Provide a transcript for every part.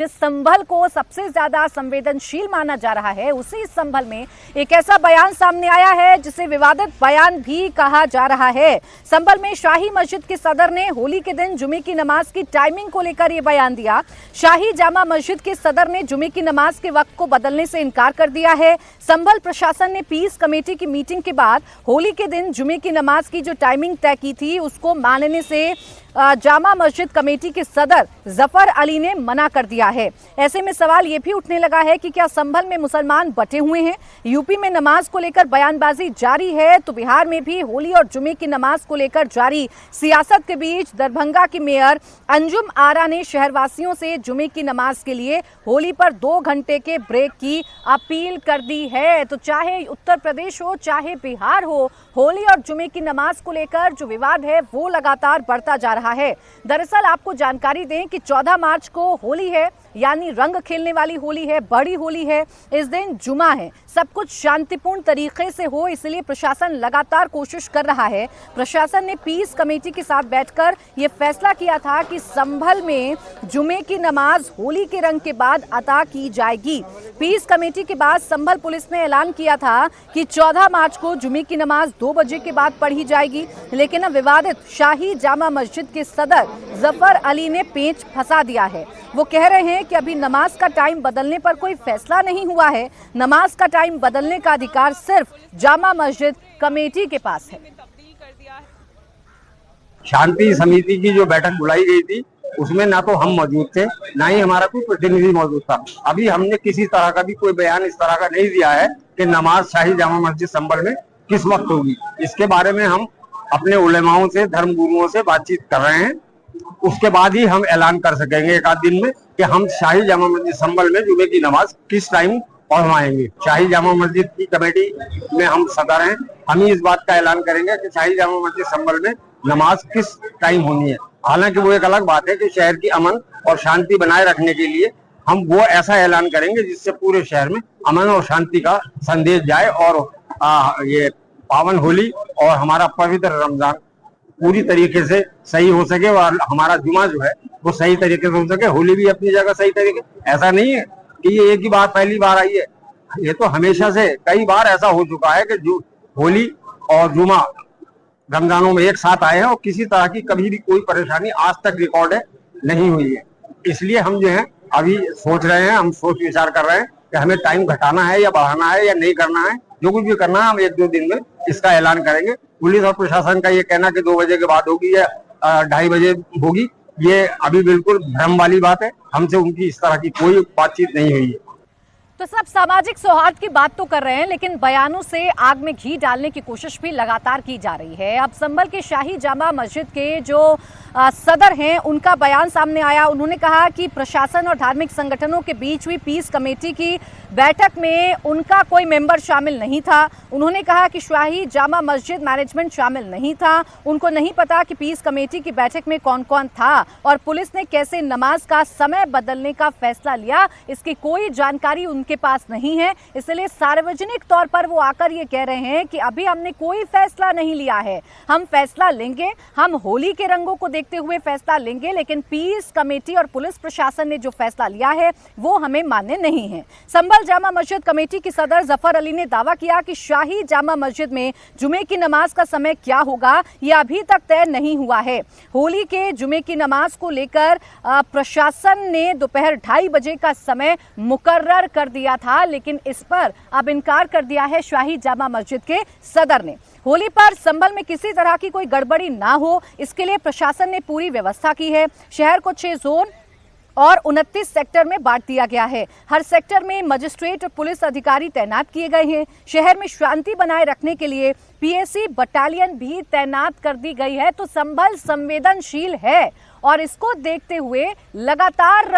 जिस संभल को सबसे ज्यादा संवेदनशील माना जा रहा है, उसी संभल में एक ऐसा बयान सामने आया है जिसे विवादित बयान भी कहा जा रहा है। संभल में शाही मस्जिद के सदर ने होली के दिन जुमे की नमाज की टाइमिंग को लेकर यह बयान दिया। शाही जामा मस्जिद के सदर ने जुमे की नमाज के वक्त को बदलने से इनकार कर दिया है। संभल प्रशासन ने पीस कमेटी की मीटिंग के बाद होली के दिन जुमे की नमाज की जो टाइमिंग तय की थी उसको मानने से जामा मस्जिद कमेटी के सदर जफर अली ने मना कर दिया है। ऐसे में सवाल ये भी उठने लगा है कि क्या संभल में मुसलमान बटे हुए हैं? यूपी में नमाज को लेकर बयानबाजी जारी है तो बिहार में भी होली और जुमे की नमाज को लेकर जारी सियासत के बीच दरभंगा की मेयर अंजुम आरा ने शहरवासियों से जुमे की नमाज के लिए होली पर 2 घंटे के ब्रेक की अपील कर दी है। तो चाहे उत्तर प्रदेश हो चाहे बिहार हो, होली और जुमे की नमाज को लेकर जो विवाद है वो लगातार बढ़ता जा रहा है। दरअसल आपको जानकारी दें कि 14 मार्च को होली है, यानी रंग खेलने वाली होली है, बड़ी होली है। इस दिन जुमा है, सब कुछ शांतिपूर्ण तरीके से हो, इसलिए प्रशासन लगातार कोशिश कर रहा है। प्रशासन ने पीस कमेटी के साथ बैठकर यह फैसला किया था कि संभल में जुमे की नमाज होली के रंग के बाद अदा की जाएगी। पीस कमेटी के बाद संभल पुलिस ने ऐलान किया था कि 14 मार्च को जुमे की नमाज 2 बजे के बाद पढ़ी जाएगी, लेकिन अब विवादित शाही जामा मस्जिद के सदर जफर अली ने पेंच फंसा दिया है। वो कह रहे हैं कि अभी नमाज का टाइम बदलने पर कोई फैसला नहीं हुआ है। नमाज का टाइम बदलने का अधिकार सिर्फ जामा मस्जिद कमेटी के पास है। शांति समिति की जो बैठक बुलाई गई थी उसमें ना तो हम मौजूद थे, ना ही हमारा कोई प्रतिनिधि मौजूद था। अभी हमने किसी तरह का भी कोई बयान इस तरह का नहीं दिया है कि नमाज शाही जामा मस्जिद संभल में किस वक्त होगी। इसके बारे में हम अपने उलेमाओं से, धर्म गुरुओं से बातचीत कर रहे हैं। उसके बाद ही हम ऐलान कर सकेंगे एक आध दिन में कि हम शाही जामा मस्जिद संभल में जुमे की नमाज किस टाइम पढ़वाएंगे। शाही जामा मस्जिद की कमेटी में हम सदर हैं, हम ही इस बात का ऐलान करेंगे कि शाही जामा मस्जिद संभल में नमाज किस टाइम होनी है। हालांकि वो एक अलग बात है कि शहर की अमन और शांति बनाए रखने के लिए हम वो ऐसा ऐलान करेंगे जिससे पूरे शहर में अमन और शांति का संदेश जाए और ये पावन होली और हमारा पवित्र रमजान पूरी तरीके से सही हो सके और हमारा जुमा जो है वो सही तरीके से हो सके। होली भी अपनी जगह सही तरीके, ऐसा नहीं है कि ये एक ही बार पहली बार आई है, ये तो हमेशा से कई बार ऐसा हो चुका है कि जो होली और जुमा रमजानों में एक साथ आए हैं और किसी तरह की कभी भी कोई परेशानी आज तक रिकॉर्ड नहीं हुई है। इसलिए हम जो है अभी सोच रहे हैं, हम सोच विचार कर रहे हैं कि हमें टाइम घटाना है या बढ़ाना है या नहीं करना है। जो कुछ भी करना है हम 1-2 दिन में इसका ऐलान करेंगे। पुलिस और प्रशासन का ये कहना कि 2 बजे के बाद होगी या 2:30 बजे होगी, ये अभी बिल्कुल भ्रम वाली बात है। हमसे उनकी इस तरह की कोई बातचीत नहीं हुई है। तो सब सामाजिक सौहार्द की बात तो कर रहे हैं, लेकिन बयानों से आग में घी डालने की कोशिश भी लगातार की जा रही है। अब संभल के शाही जामा मस्जिद के जो सदर हैं उनका बयान सामने आया। उन्होंने कहा कि प्रशासन और धार्मिक संगठनों के बीच हुई पीस कमेटी की बैठक में उनका कोई मेंबर शामिल नहीं था। उन्होंने कहा कि शाही जामा मस्जिद मैनेजमेंट शामिल नहीं था, उनको नहीं पता कि पीस कमेटी की बैठक में कौन कौन था और पुलिस ने कैसे नमाज का समय बदलने का फैसला लिया, इसकी कोई जानकारी उनके पास नहीं है। इसलिए सार्वजनिक तौर पर वो आकर ये कह रहे हैं कि अभी हमने कोई फैसला नहीं लिया है, हम फैसला लेंगे, हम होली के रंगों को देखते हुए फैसला लेंगे, लेकिन पीस कमेटी और पुलिस प्रशासन ने जो फैसला लिया है वो हमें मान्य नहीं है। संभल जामा मस्जिद कमेटी के सदर जफर अली ने दावा किया कि शाही जामा मस्जिद में जुमे की नमाज का समय क्या होगा यह अभी तक तय नहीं हुआ है। होली के जुमे की नमाज को लेकर प्रशासन ने दोपहर 2:30 बजे का समय मुकर्रर कर दिया था, लेकिन इस पर अब इनकार कर दिया है शाही जामा मस्जिद के सदर ने। होली पर संभल में किसी तरह की कोई गड़बड़ी ना हो, इसके लिए प्रशासन ने पूरी व्यवस्था की है। शहर को 6 जोन और 29 सेक्टर में बांट दिया गया है। हर सेक्टर में मजिस्ट्रेट और पुलिस अधिकारी तैनात किए गए हैं। शहर में शांति बनाए रखने के लिए पीएसी बटालियन भी तैनात कर दी गई है। तो संभल संवेदनशील है और इसको देखते हुए लगातार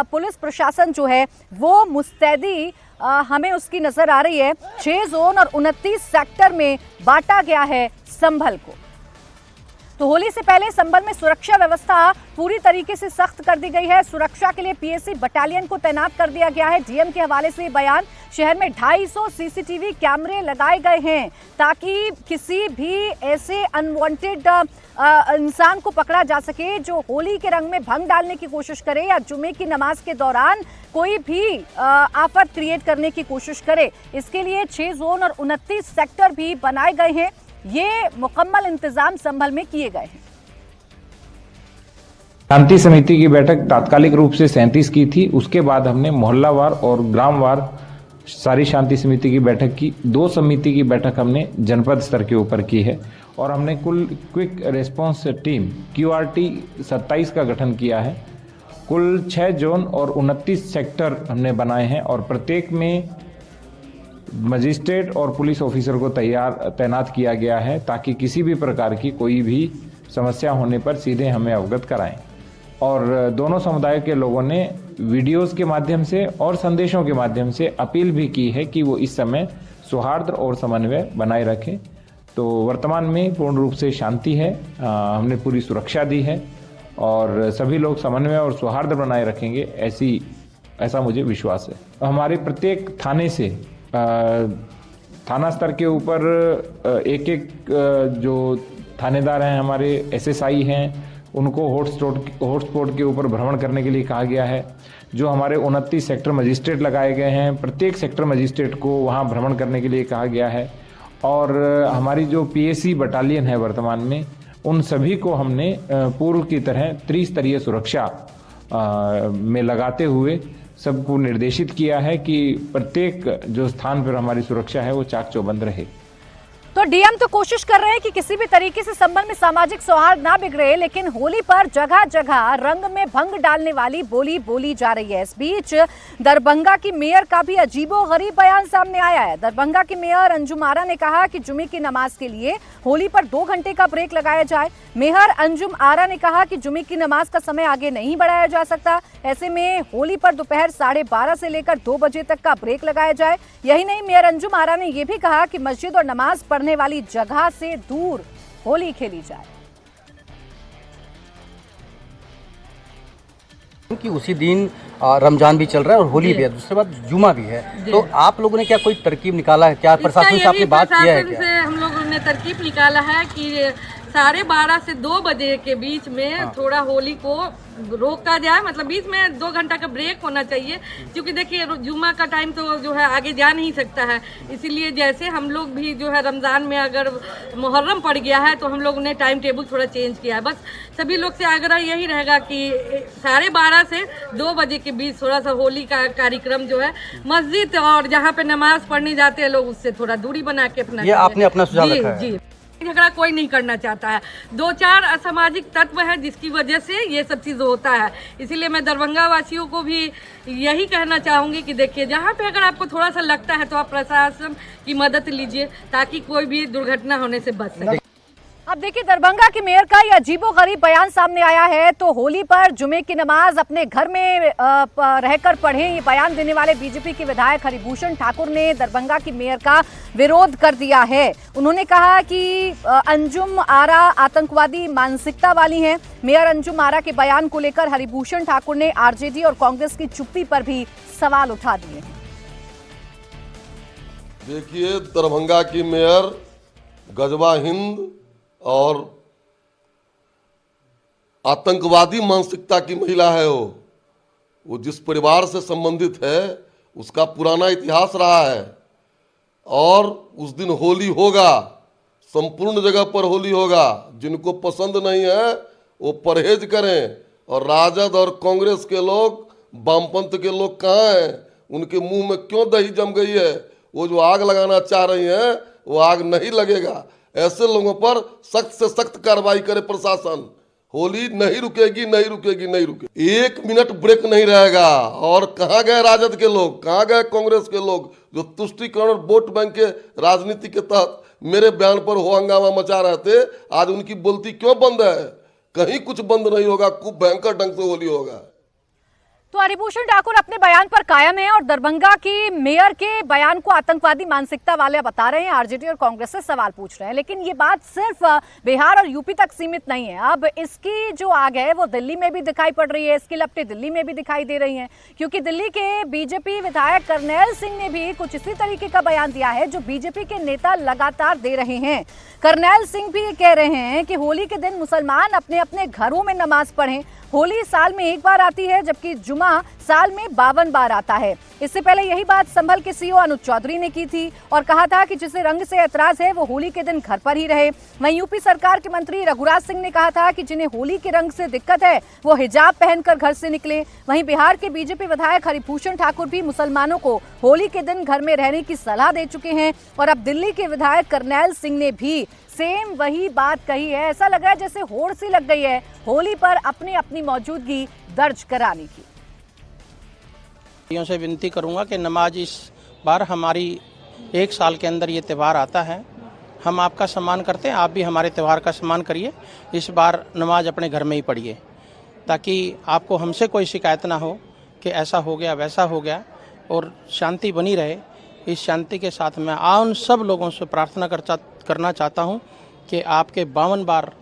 पुलिस प्रशासन जो है वो मुस्तैदी हमें उसकी नजर आ रही है। 6 जोन और 29 सेक्टर में बांटा गया है संभल को। तो होली से पहले संभल में सुरक्षा व्यवस्था पूरी तरीके से सख्त कर दी गई है। सुरक्षा के लिए पीएसी बटालियन को तैनात कर दिया गया है। डीएम के हवाले से बयान, शहर में 250 सीसीटीवी कैमरे लगाए गए हैं ताकि किसी भी ऐसे अनवांटेड इंसान को पकड़ा जा सके जो होली के रंग में भंग डालने की कोशिश करे या जुमे की नमाज के दौरान कोई भी आफत क्रिएट करने की कोशिश करे। इसके लिए 6 जोन और 29 सेक्टर भी बनाए गए हैं। ये मुकम्मल इंतजाम संभल में किए गए हैं। शांति समिति की बैठक तात्कालिक रूप से 37 की थी। उसके बाद हमने मोहल्लावार और ग्रामवार सारी शांति समिति की बैठक की। 2 समिति की बैठक हमने जनपद स्तर के ऊपर की है और हमने कुल क्विक रिस्पांस टीम QRT 27 का गठन किया है। कुल 6 जोन और 29 सेक्टर हमने बनाए हैं और प्रत्येक में मजिस्ट्रेट और पुलिस ऑफिसर को तैनात किया गया है ताकि किसी भी प्रकार की कोई भी समस्या होने पर सीधे हमें अवगत कराएं। और दोनों समुदाय के लोगों ने वीडियोस के माध्यम से और संदेशों के माध्यम से अपील भी की है कि वो इस समय सौहार्द और समन्वय बनाए रखें। तो वर्तमान में पूर्ण रूप से शांति है, हमने पूरी सुरक्षा दी है और सभी लोग समन्वय और सौहार्द बनाए रखेंगे, ऐसा मुझे विश्वास है। हमारे प्रत्येक थाने से थाना स्तर के ऊपर एक जो थानेदार हैं, हमारे SSI हैं, उनको हॉटस्पॉट के ऊपर भ्रमण करने के लिए कहा गया है। जो हमारे 29 सेक्टर मजिस्ट्रेट लगाए गए हैं, प्रत्येक सेक्टर मजिस्ट्रेट को वहां भ्रमण करने के लिए कहा गया है। और हमारी जो PSC बटालियन है वर्तमान में, उन सभी को हमने पूर्व की तरह त्रिस्तरीय सुरक्षा में लगाते हुए सबको निर्देशित किया है कि प्रत्येक जो स्थान पर हमारी सुरक्षा है वो चाक चौबंद रहे। तो डीएम तो कोशिश कर रहे हैं कि किसी भी तरीके से संभल में सामाजिक सौहार्द ना बिगड़े, लेकिन होली पर जगह जगह रंग में भंग डालने वाली बोली बोली जा रही है। इस बीच दरभंगा की मेयर का भी अजीबोगरीब बयान सामने आया है। दरभंगा की मेयर अंजुम आरा ने कहा कि जुमे की नमाज के लिए होली पर 2 घंटे का ब्रेक लगाया जाए। मेयर अंजुम आरा ने कहा कि जुमे की नमाज का समय आगे नहीं बढ़ाया जा सकता। ऐसे में होली पर दोपहर 12:30 से लेकर 2 बजे तक का ब्रेक लगाया जाए। यही नहीं, मेयर अंजुम आरा ने यह भी कहा कि मस्जिद और नमाज पढ़ने वाली जगह से दूर होली खेली जाए। कि उसी दिन रमजान भी चल रहा है और होली भी है, दूसरी बात जुमा भी है, तो आप लोगों ने क्या कोई तरकीब निकाला है? क्या प्रशासन से आपने बात किया है? क्या से हम लोगों ने तरकीब निकाला है कि 12:30 से 2 बजे के बीच में थोड़ा होली को रोका जाए, मतलब बीच में 2 घंटा का ब्रेक होना चाहिए, क्योंकि देखिए जुमा का टाइम तो जो है आगे जा नहीं सकता है। इसीलिए जैसे हम लोग भी जो है रमज़ान में अगर मुहर्रम पड़ गया है तो हम लोगों ने टाइम टेबल थोड़ा चेंज किया है। बस सभी लोग से आग्रह यही रहेगा कि 12:30 से 2 बजे के बीच थोड़ा सा होली का कार्यक्रम जो है मस्जिद और जहाँ पे नमाज पढ़ने जाते हैं लोग उससे थोड़ा दूरी बना के अपना, ये आपने अपना सुझाव रखा है? जी, झगड़ा कोई नहीं करना चाहता है। 2-4 असामाजिक तत्व है जिसकी वजह से ये सब चीज़ होता है। इसीलिए मैं दरभंगा वासियों को भी यही कहना चाहूँगी कि देखिए, जहाँ पे अगर आपको थोड़ा सा लगता है तो आप प्रशासन की मदद लीजिए ताकि कोई भी दुर्घटना होने से बच सके। अब देखिए, दरभंगा के मेयर का ये अजीबोगरीब बयान सामने आया है। तो होली पर जुमे की नमाज अपने घर में रहकर पढ़ें, ये बयान देने वाले बीजेपी के विधायक हरिभूषण ठाकुर ने दरभंगा की मेयर का विरोध कर दिया है। उन्होंने कहा कि अंजुम आरा आतंकवादी मानसिकता वाली हैं। मेयर अंजुम आरा के बयान को लेकर हरिभूषण ठाकुर ने आरजेडी और कांग्रेस की चुप्पी पर भी सवाल उठा दिए हैं। देखिए, दरभंगा की मेयर गजवा हिंद और आतंकवादी मानसिकता की महिला है। वो जिस परिवार से संबंधित है उसका पुराना इतिहास रहा है और उस दिन होली होगा, संपूर्ण जगह पर होली होगा। जिनको पसंद नहीं है वो परहेज करें। और राजद और कांग्रेस के लोग, वामपंथ के लोग कहाँ हैं? उनके मुंह में क्यों दही जम गई है? वो जो आग लगाना चाह रही हैं वो आग नहीं लगेगा। ऐसे लोगों पर सख्त से सख्त कार्रवाई करे प्रशासन। होली नहीं रुकेगी, नहीं रुकेगी, नहीं रुकेगी। 1 मिनट ब्रेक नहीं रहेगा। और कहाँ गए राजद के लोग, कहाँ गए कांग्रेस के लोग जो तुष्टीकरण और वोट बैंक के राजनीति के तहत मेरे बयान पर हो हंगामा मचा रहे थे? आज उनकी बोलती क्यों बंद है? कहीं कुछ बंद नहीं होगा, खूब भयंकर ढंग से होली होगा। तो तो हरिभूषण ठाकुर अपने बयान पर कायम है और दरभंगा की मेयर के बयान को आतंकवादी मानसिकता वाले बता रहे हैं। आरजेडी और कांग्रेस से सवाल पूछ रहे हैं, लेकिन ये बात सिर्फ बिहार और यूपी तक सीमित नहीं है। अब इसकी जो आग है वो दिल्ली में भी दिखाई पड़ रही है, इसकी लपटें दिल्ली में भी दिखाई दे रही हैं, क्योंकि दिल्ली के बीजेपी विधायक करनैल सिंह ने भी कुछ इसी तरीके का बयान दिया है जो बीजेपी के नेता लगातार दे रहे हैं। करनैल सिंह भी कह रहे हैं कि होली के दिन मुसलमान अपने अपने घरों में नमाज पढ़ें। होली साल में एक बार आती है, जबकि जुमा साल में 52 बार आता है। इससे पहले यही बात संभल के सीओ अनुज चौधरी ने की थी और कहा था कि जिसे रंग से ऐतराज है वो होली के दिन घर पर ही रहे। वहीं यूपी सरकार के मंत्री रघुराज सिंह ने कहा था कि जिन्हें होली के रंग से दिक्कत है वो हिजाब पहनकर घर से निकले। वहीं बिहार के बीजेपी विधायक हरिभूषण ठाकुर भी मुसलमानों को होली के दिन घर में रहने की सलाह दे चुके हैं और अब दिल्ली के विधायक करनैल सिंह ने भी सेम वही बात कही है। ऐसा लग रहा है जैसे होड़ सी लग गई है होली पर अपनी अपनी मौजूदगी दर्ज कराने की। से विनती करूंगा कि नमाज इस बार हमारी एक साल के अंदर ये त्यौहार आता है, हम आपका सम्मान करते हैं, आप भी हमारे त्यौहार का सम्मान करिए। इस बार नमाज अपने घर में ही पढ़िए ताकि आपको हमसे कोई शिकायत ना हो कि ऐसा हो गया वैसा हो गया, और शांति बनी रहे। इस शांति के साथ मैं उन सब लोगों से प्रार्थना करना चाहता हूं कि आपके 52 बार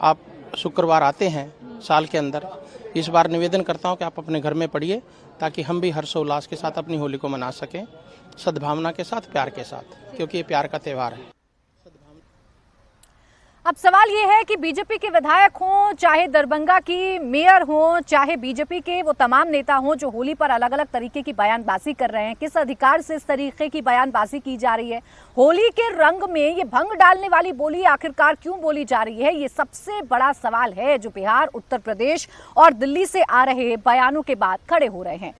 आप शुक्रवार आते हैं साल के अंदर, इस बार निवेदन करता हूं कि आप अपने घर में पढ़िए ताकि हम भी हर्षोल्लास के साथ अपनी होली को मना सकें, सद्भावना के साथ, प्यार के साथ, क्योंकि ये प्यार का त्यौहार है। अब सवाल ये है कि बीजेपी के विधायक हों, चाहे दरभंगा की मेयर हों, चाहे बीजेपी के वो तमाम नेता हों जो होली पर अलग अलग तरीके की बयानबाजी कर रहे हैं, किस अधिकार से इस तरीके की बयानबाजी की जा रही है? होली के रंग में ये भंग डालने वाली बोली आखिरकार क्यों बोली जा रही है? ये सबसे बड़ा सवाल है जो बिहार, उत्तर प्रदेश और दिल्ली से आ रहे बयानों के बाद खड़े हो रहे हैं।